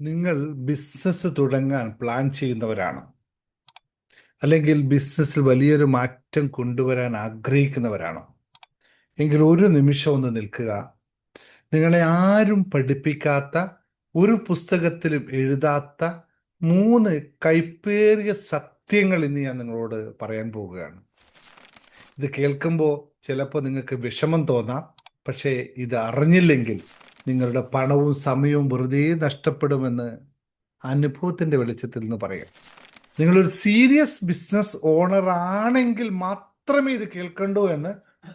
നിങ്ങൾ ബിസിനസ് തുടങ്ങാൻ പ്ലാൻ ചെയ്യുന്നവരാണ്, അല്ലെങ്കിൽ ബിസിനസ്സിൽ വലിയൊരു മാറ്റം കൊണ്ടുവരാൻ ആഗ്രഹിക്കുന്നവരാണോ? എങ്കിൽ ഒരു നിമിഷം ഒന്ന് നിൽക്കുക. നിങ്ങളെ ആരും പഠിപ്പിക്കാത്ത, ഒരു പുസ്തകത്തിലും എഴുതാത്ത മൂന്ന് കൈപ്പേറിയ സത്യങ്ങൾ ഇന്ന് ഞാൻ നിങ്ങളോട് പറയാൻ പോവുകയാണ്. ഇത് കേൾക്കുമ്പോൾ ചിലപ്പോൾ നിങ്ങൾക്ക് വിഷമം തോന്നാം. പക്ഷേ ഇത് അറിഞ്ഞില്ലെങ്കിൽ നിങ്ങളുടെ പണവും സമയവും വെറുതെ നഷ്ടപ്പെടുമെന്ന് അനുഭവത്തിൻ്റെ വെളിച്ചത്തിൽ നിന്ന് പറയാം. നിങ്ങളൊരു സീരിയസ് ബിസിനസ് ഓണർ ആണെങ്കിൽ മാത്രമേ ഇത് കേൾക്കണ്ടൂ എന്ന്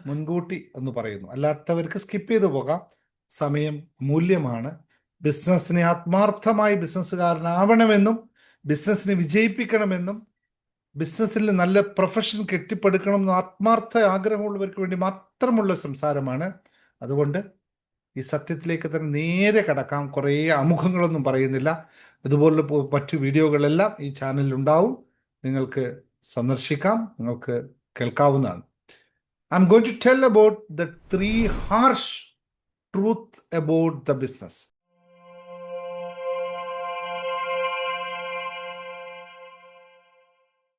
മുൻകൂട്ടി ഒന്ന് പറയുന്നു. അല്ലാത്തവർക്ക് സ്കിപ്പ് ചെയ്തു പോകാം. സമയം മൂല്യമാണ്. ബിസിനസ്സിനെ ആത്മാർത്ഥമായി ബിസിനസ്സുകാരനാവണമെന്നും ബിസിനസ്സിനെ വിജയിപ്പിക്കണമെന്നും ബിസിനസ്സിൽ നല്ല പ്രൊഫഷൻ കെട്ടിപ്പടുക്കണമെന്നും ആത്മാർത്ഥ ആഗ്രഹമുള്ളവർക്ക് വേണ്ടി മാത്രമുള്ള സംസാരമാണ്. അതുകൊണ്ട് ഈ സത്യത്തിലേക്ക് തന്നെ നേരെ കടക്കാം. കുറേ ആമുഖങ്ങളൊന്നും പറയുന്നില്ല. ഇതുപോലുള്ള മറ്റു വീഡിയോകളെല്ലാം ഈ ചാനലിൽ ഉണ്ടാവും. നിങ്ങൾക്ക് സന്ദർശിക്കാം, നിങ്ങൾക്ക് കേൾക്കാവുന്നതാണ്. I'm going to tell about the 3 harsh truth about the business.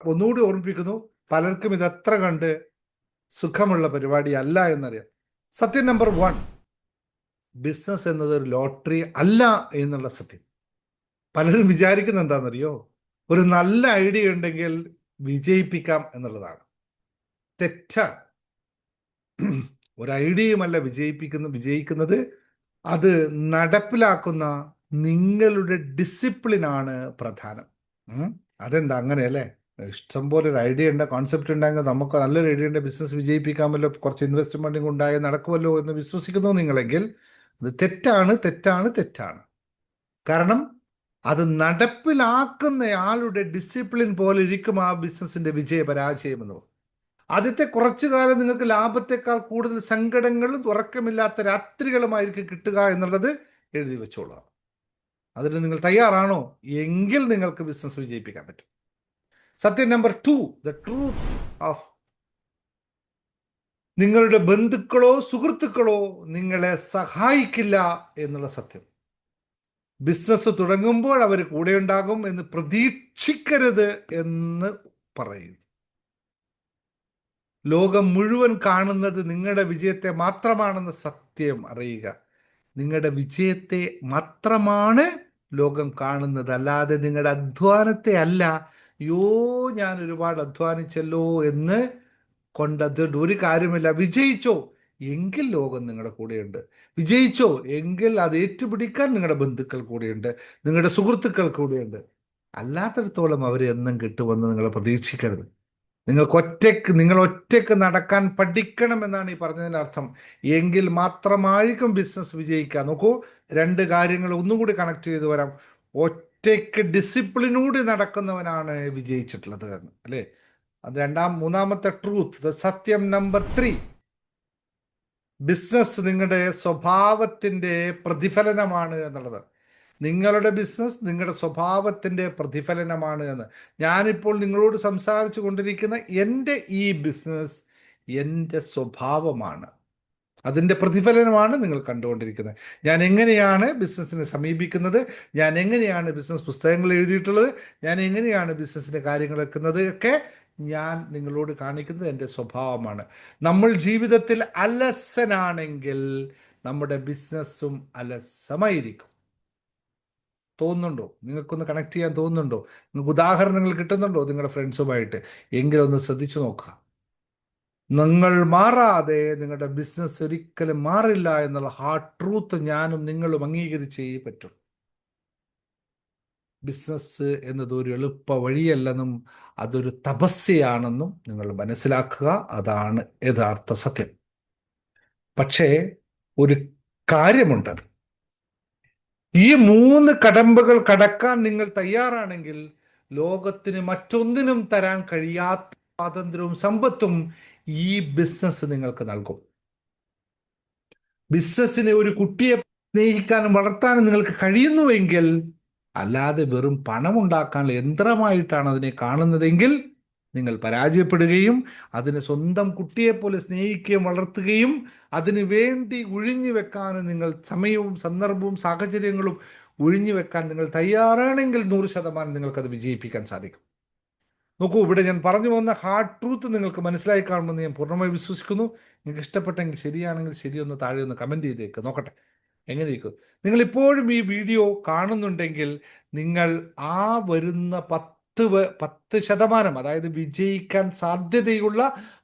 ഒന്നുകൂടി ഓർമ്മിപ്പിക്കുന്നു, പലർക്കും ഇതത്ര കണ്ട് സുഖമുള്ള പരിപാടി അല്ല എന്നറിയാം. സത്യം നമ്പർ 1, ബിസിനസ് എന്നത് ഒരു ലോട്ടറി അല്ല എന്നുള്ള സത്യം. പലരും വിചാരിക്കുന്ന എന്താണെന്നറിയോ? ഒരു നല്ല ഐഡിയ ഉണ്ടെങ്കിൽ വിജയിപ്പിക്കാം എന്നുള്ളതാണ്. തെറ്റാണ്. ഒരു ഐഡിയയുമല്ല വിജയിക്കുന്നത്, അത് നടപ്പിലാക്കുന്ന നിങ്ങളുടെ ഡിസിപ്ലിനാണ് പ്രധാനം. അതെന്താ അങ്ങനെയല്ലേ? ഇഷ്ടംപോലെ ഒരു ഐഡിയ ഉണ്ട്, കോൺസെപ്റ്റ് ഉണ്ടെങ്കിൽ നമുക്ക് നല്ലൊരു ഐഡിയ ഉണ്ട്, ബിസിനസ് വിജയിപ്പിക്കാമല്ലോ, കുറച്ച് ഇൻവെസ്റ്റ്മെൻറ്റും ഉണ്ടായി നടക്കുമല്ലോ എന്ന് വിശ്വസിക്കുന്നു നിങ്ങളെങ്കിൽ അത് തെറ്റാണ്. കാരണം അത് നടപ്പിലാക്കുന്നയാളുടെ ഡിസിപ്ലിൻ പോലെ ഇരിക്കും ആ ബിസിനസിന്റെ വിജയപരാജയം എന്ന് പറയുന്നത്. ആദ്യത്തെ കുറച്ചു കാലം നിങ്ങൾക്ക് ലാഭത്തെക്കാൾ കൂടുതൽ സങ്കടങ്ങളും ഉറക്കമില്ലാത്ത രാത്രികളുമായിരിക്കും കിട്ടുക എന്നുള്ളത് എഴുതി വെച്ചോളുക. അതിന് നിങ്ങൾ തയ്യാറാണോ? എങ്കിൽ നിങ്ങൾക്ക് ബിസിനസ് വിജയിപ്പിക്കാൻ പറ്റും. സത്യം നമ്പർ 2, ദ ട്രൂത്ത് ഓഫ് നിങ്ങളുടെ ബന്ധുക്കളോ സുഹൃത്തുക്കളോ നിങ്ങളെ സഹായിക്കില്ല എന്നുള്ള സത്യം. ബിസിനസ് തുടങ്ങുമ്പോൾ അവർ കൂടെ ഉണ്ടാകും എന്ന് പ്രതീക്ഷിക്കരുത് എന്ന് പറയുന്നു. ലോകം മുഴുവൻ കാണുന്നത് നിങ്ങളുടെ വിജയത്തെ മാത്രമാണെന്ന് സത്യം അറിയുക. നിങ്ങളുടെ വിജയത്തെ മാത്രമാണ് ലോകം കാണുന്നത്, അല്ലാതെ നിങ്ങളുടെ അധ്വാനത്തെ അല്ല. ഞാൻ ഒരുപാട് അധ്വാനിച്ചല്ലോ എന്ന് കൊണ്ടത് ഒരു കാര്യമില്ല. വിജയിച്ചോ എങ്കിൽ ലോകം നിങ്ങളുടെ കൂടെയുണ്ട്. വിജയിച്ചോ എങ്കിൽ അത് ഏറ്റുപിടിക്കാൻ നിങ്ങളുടെ ബന്ധുക്കൾ കൂടെയുണ്ട്, നിങ്ങളുടെ സുഹൃത്തുക്കൾ കൂടെയുണ്ട്. അല്ലാത്തിടത്തോളം അവർ എന്നും കിട്ടുമെന്ന് നിങ്ങൾ പ്രതീക്ഷിക്കരുത്. നിങ്ങൾ ഒറ്റയ്ക്ക് നടക്കാൻ പഠിക്കണം എന്നാണ് ഈ പറഞ്ഞതിൻ്റെ അർത്ഥം. എങ്കിൽ മാത്രമായിരിക്കും ബിസിനസ് വിജയിക്കുക. നോക്കൂ, 2 കാര്യങ്ങൾ ഒന്നും കൂടി കണക്ട് ചെയ്ത് വരാം. ഒറ്റയ്ക്ക് ഡിസിപ്ലിനൂടെ നടക്കുന്നവനാണ് വിജയിച്ചിട്ടുള്ളത് എന്ന്, അല്ലേ? അത് മൂന്നാമത്തെ ട്രൂത്ത്, സത്യം നമ്പർ 3. ബിസിനസ് നിങ്ങളുടെ സ്വഭാവത്തിൻ്റെ പ്രതിഫലനമാണ് എന്നുള്ളത്. നിങ്ങളുടെ ബിസിനസ് നിങ്ങളുടെ സ്വഭാവത്തിൻ്റെ പ്രതിഫലനമാണ് എന്ന്. ഞാനിപ്പോൾ നിങ്ങളോട് സംസാരിച്ചു കൊണ്ടിരിക്കുന്ന എൻ്റെ ഈ ബിസിനസ് എൻ്റെ സ്വഭാവമാണ്, അതിൻ്റെ പ്രതിഫലനമാണ് നിങ്ങൾ കണ്ടുകൊണ്ടിരിക്കുന്നത്. ഞാൻ എങ്ങനെയാണ് ബിസിനസ്സിനെ സമീപിക്കുന്നത്, ഞാൻ എങ്ങനെയാണ് ബിസിനസ് പുസ്തകങ്ങൾ എഴുതിയിട്ടുള്ളത്, ഞാൻ എങ്ങനെയാണ് ബിസിനസ്സിൻ്റെ കാര്യങ്ങൾ വെക്കുന്നത് ഒക്കെ ഞാൻ നിങ്ങളോട് കാണിക്കുന്നത് എൻ്റെ സ്വഭാവമാണ്. നമ്മൾ ജീവിതത്തിൽ അലസനാണെങ്കിൽ നമ്മുടെ ബിസിനസ്സും അലസമായിരിക്കും. തോന്നുന്നുണ്ടോ? നിങ്ങൾക്കൊന്ന് കണക്ട് ചെയ്യാൻ തോന്നുന്നുണ്ടോ? നിങ്ങൾക്ക് ഉദാഹരണങ്ങൾ കിട്ടുന്നുണ്ടോ നിങ്ങളുടെ ഫ്രണ്ട്സുമായിട്ട്? എങ്കിലൊന്ന് ശ്രദ്ധിച്ചു നോക്കുക. നിങ്ങൾ മാറാതെ നിങ്ങളുടെ ബിസിനസ് ഒരിക്കലും മാറില്ല എന്നുള്ള ഹാർഡ് ട്രൂത്ത് ഞാനും നിങ്ങളും അംഗീകരിച്ചേ പറ്റും. ബിസിനസ് എന്നത് ഒരു എളുപ്പ വഴിയല്ലെന്നും അതൊരു തപസ്യയാണെന്നും നിങ്ങൾ മനസ്സിലാക്കുക. അതാണ് യഥാർത്ഥ സത്യം. പക്ഷേ ഒരു കാര്യമുണ്ട്, ഈ 3 കടമ്പകൾ കടക്കാൻ നിങ്ങൾ തയ്യാറാണെങ്കിൽ ലോകത്തിന് മറ്റൊന്നിനും തരാൻ കഴിയാത്ത സ്വാതന്ത്ര്യവും സമ്പത്തും ഈ ബിസിനസ് നിങ്ങൾക്ക് നൽകും. ബിസിനസ്സിനെ ഒരു കുട്ടിയെ സ്നേഹിക്കാനും വളർത്താനും നിങ്ങൾക്ക് കഴിയുന്നുവെങ്കിൽ, അല്ലാതെ വെറും പണമുണ്ടാക്കാനുള്ള യന്ത്രമായിട്ടാണ് അതിനെ കാണുന്നതെങ്കിൽ, നിങ്ങൾ പരാജയപ്പെടുകയും അതിനെ സ്വന്തം കുട്ടിയെപ്പോലെ സ്നേഹിക്കുകയും വളർത്തുകയും അതിനു വേണ്ടി ഒഴിഞ്ഞു വെക്കാനും നിങ്ങൾ സമയവും സന്ദർഭവും സാഹചര്യങ്ങളും ഒഴിഞ്ഞു വെക്കാൻ നിങ്ങൾ തയ്യാറാണെങ്കിൽ 100% നിങ്ങൾക്കത് വിജയിപ്പിക്കാൻ സാധിക്കും. നോക്കൂ, ഇവിടെ ഞാൻ പറഞ്ഞു പോകുന്ന ഹാർഡ് ട്രൂത്ത് നിങ്ങൾക്ക് മനസ്സിലായി കാണുമെന്ന് ഞാൻ പൂർണ്ണമായി വിശ്വസിക്കുന്നു. നിങ്ങൾക്ക് ഇഷ്ടപ്പെട്ടെങ്കിൽ, ശരിയാണെങ്കിൽ ശരിയൊന്ന് താഴെ ഒന്ന് കമൻറ്റ് ചെയ്തേക്ക്, നോക്കട്ടെ എങ്ങനെ ഇരിക്കും. നിങ്ങൾ ഇപ്പോഴും ഈ വീഡിയോ കാണുന്നുണ്ടെങ്കിൽ നിങ്ങൾ ആ വരുന്ന 10%, അതായത് വിജയിക്കാൻ സാധ്യതയുള്ള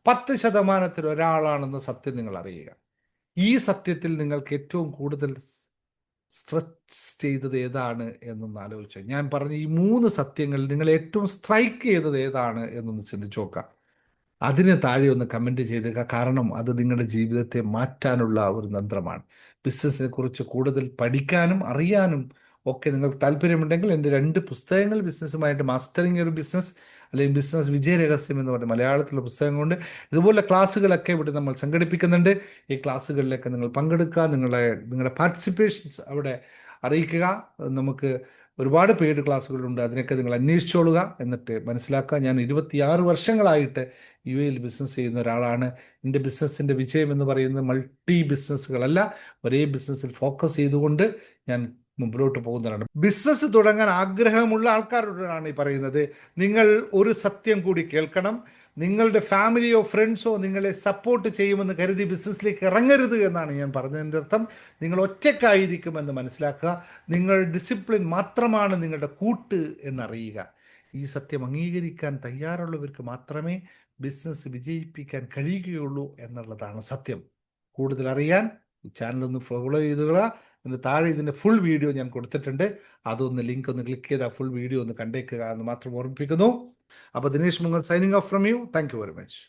10%-ത്തിൽ ഒരാളാണെന്ന സത്യം നിങ്ങൾ അറിയുക. ഈ സത്യത്തിൽ നിങ്ങൾക്ക് ഏറ്റവും കൂടുതൽ സ്ട്രെച്ച് ചെയ്തത് ഏതാണ് എന്നൊന്ന് ആലോചിച്ചു. ഞാൻ പറഞ്ഞ ഈ 3 സത്യങ്ങൾ നിങ്ങൾ ഏറ്റവും സ്ട്രൈക്ക് ചെയ്തത് ഏതാണ് എന്നൊന്ന് ചിന്തിച്ചു നോക്കാം. അതിന് താഴെ ഒന്ന് കമൻറ്റ് ചെയ്തേക്കുക. കാരണം അത് നിങ്ങളുടെ ജീവിതത്തെ മാറ്റാനുള്ള ഒരു തന്ത്രമാണ്. ബിസിനസ്സിനെ കുറിച്ച് കൂടുതൽ പഠിക്കാനും അറിയാനും ഒക്കെ നിങ്ങൾക്ക് താല്പര്യമുണ്ടെങ്കിൽ എൻ്റെ 2 പുസ്തകങ്ങൾ, ബിസിനസ്സുമായിട്ട് മാസ്റ്ററിങ് ഒരു ബിസിനസ്, അല്ലെങ്കിൽ ബിസിനസ് വിജയ രഹസ്യം എന്ന് പറഞ്ഞ മലയാളത്തിലുള്ള പുസ്തകങ്ങളുണ്ട്. ഇതുപോലെ ക്ലാസ്സുകളൊക്കെ ഇവിടെ നമ്മൾ സംഘടിപ്പിക്കുന്നുണ്ട്. ഈ ക്ലാസ്സുകളിലൊക്കെ നിങ്ങൾ പങ്കെടുക്കുക, നിങ്ങളുടെ പാർട്ടിസിപ്പേഷൻസ് അവിടെ അറിയിക്കുക. നമുക്ക് ഒരുപാട് പെയ്ഡ് ക്ലാസ്സുകളുണ്ട്, അതിനൊക്കെ നിങ്ങൾ അന്വേഷിച്ചോളുക. എന്നിട്ട് മനസ്സിലാക്കുക, ഞാൻ 26 വർഷങ്ങളായിട്ട് UAE ബിസിനസ് ചെയ്യുന്ന ഒരാളാണ്. എൻ്റെ ബിസിനസ്സിൻ്റെ വിജയം എന്ന് പറയുന്നത് മൾട്ടി ബിസിനസ്സുകളല്ല, ഒരേ ബിസിനസ്സിൽ ഫോക്കസ് ചെയ്തുകൊണ്ട് ഞാൻ മുമ്പിലോട്ട് പോകുന്നതാണ്. ബിസിനസ് തുടങ്ങാൻ ആഗ്രഹമുള്ള ആൾക്കാരോടാണ് ഈ പറയുന്നത്. നിങ്ങൾ ഒരു സത്യം കൂടി കേൾക്കണം. നിങ്ങളുടെ ഫാമിലിയോ ഫ്രണ്ട്സോ നിങ്ങളെ സപ്പോർട്ട് ചെയ്യുമെന്ന് കരുതി ബിസിനസ്സിലേക്ക് ഇറങ്ങരുത് എന്നാണ് ഞാൻ പറഞ്ഞതിൻ്റെ അർത്ഥം. നിങ്ങൾ ഒറ്റയ്ക്കായിരിക്കുമെന്ന് മനസ്സിലാക്കുക. നിങ്ങൾ ഡിസിപ്ലിൻ മാത്രമാണ് നിങ്ങളുടെ കൂട്ട് എന്നറിയുക. ഈ സത്യം അംഗീകരിക്കാൻ തയ്യാറുള്ളവർക്ക് മാത്രമേ ബിസിനസ് വിജയിപ്പിക്കാൻ കഴിയുകയുള്ളൂ എന്നുള്ളതാണ് സത്യം. കൂടുതൽ അറിയാൻ ഈ ചാനലൊന്ന് ഫോളോ ചെയ്തുക. ഇതിന് താഴെ ഇതിൻ്റെ ഫുൾ വീഡിയോ ഞാൻ കൊടുത്തിട്ടുണ്ട്. അതൊന്ന് ലിങ്ക് ഒന്ന് ക്ലിക്ക് ചെയ്ത് ആ ഫുൾ വീഡിയോ ഒന്ന് കണ്ടേക്കുക എന്ന് മാത്രം ഓർമ്മിപ്പിക്കുന്നു. അപ്പോൾ ദിനേശ് മുങ്ങൽ signing off from you. Thank you very much.